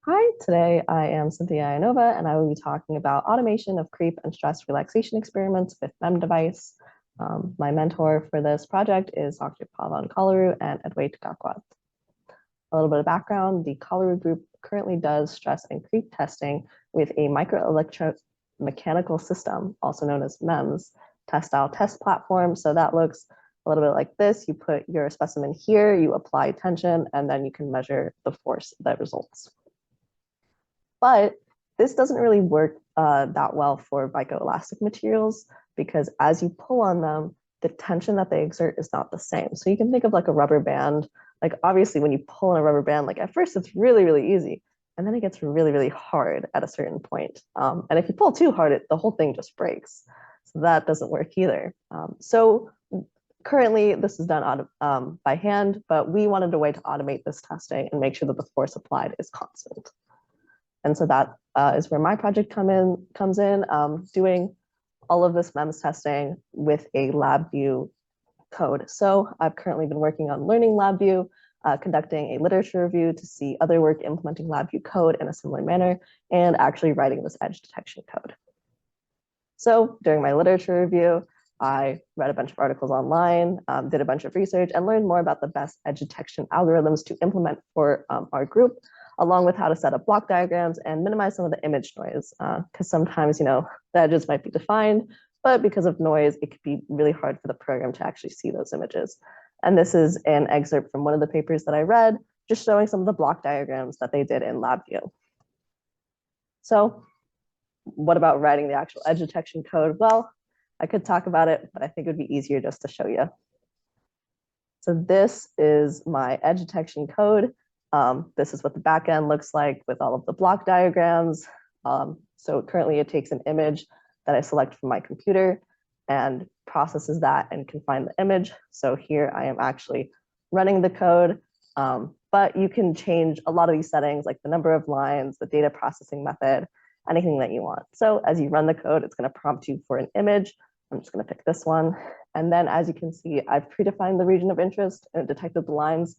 Hi, today I am Cynthia Ionova, and I will be talking about automation of creep and stress relaxation experiments with MEM device. My mentor for this project is Dr. Pavan Kalaru and Adwait Gakwat. A little bit of background, the Kalaru group currently does stress and creep testing with a microelectromechanical system, also known as MEMS, test-style test platform. So that looks a little bit like this. You put your specimen here, you apply tension, and then you can measure the force that results. But this doesn't really work that well for viscoelastic materials because as you pull on them, the tension that they exert is not the same. So you can think of like a rubber band. Like obviously when you pull on a rubber band, like at first it's really, really easy. And then it gets really, really hard at a certain point. And if you pull too hard, the whole thing just breaks. So that doesn't work either. So currently this is done by hand, but we wanted a way to automate this testing and make sure that the force applied is constant. And so that is where my project comes in, doing all of this MEMS testing with a LabVIEW code. So I've currently been working on learning LabVIEW, conducting a literature review to see other work implementing LabVIEW code in a similar manner, and actually writing this edge detection code. So during my literature review, I read a bunch of articles online, did a bunch of research, and learned more about the best edge detection algorithms to implement for our group, along with how to set up block diagrams and minimize some of the image noise. Because sometimes, the edges might be defined, but because of noise, it could be really hard for the program to actually see those images. And this is an excerpt from one of the papers that I read, just showing some of the block diagrams that they did in LabVIEW. So what about writing the actual edge detection code? Well, I could talk about it, but I think it would be easier just to show you. So this is my edge detection code. This is what the back end looks like with all of the block diagrams. So currently it takes an image that I select from my computer and processes that and can find the image. So here I am actually running the code, but you can change a lot of these settings, like the number of lines, the data processing method, anything that you want. So as you run the code, it's going to prompt you for an image. I'm just going to pick this one. And then as you can see, I've predefined the region of interest and it detected the lines.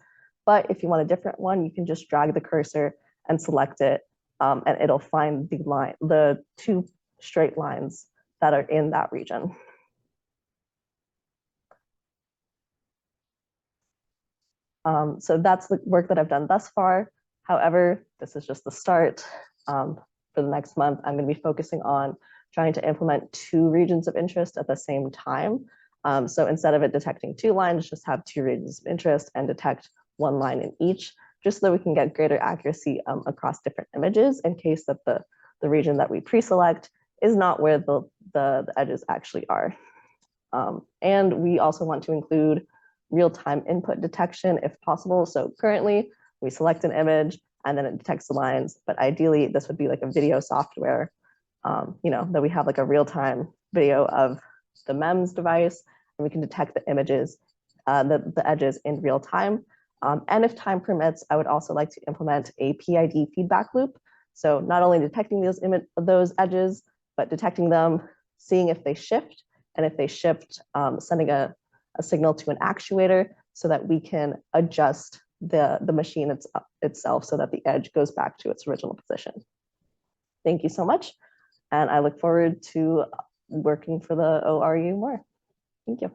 But if you want a different one, you can just drag the cursor and select it, and it'll find the two straight lines that are in that region. So that's the work that I've done thus far. However, this is just the start. For the next month, I'm going to be focusing on trying to implement two regions of interest at the same time. So instead of it detecting two lines, just have two regions of interest and detect one line in each, just so we can get greater accuracy across different images in case that the region that we pre-select is not where the edges actually are. And we also want to include real-time input detection if possible. So currently we select an image and then it detects the lines, but ideally this would be like a video software, that we have like a real-time video of the MEMS device and we can detect the images, the edges in real time. And if time permits, I would also like to implement a PID feedback loop. So not only detecting those edges, but detecting them, seeing if they shift, and if they shift, sending a signal to an actuator so that we can adjust the machine itself so that the edge goes back to its original position. Thank you so much. And I look forward to working for the ORU more. Thank you.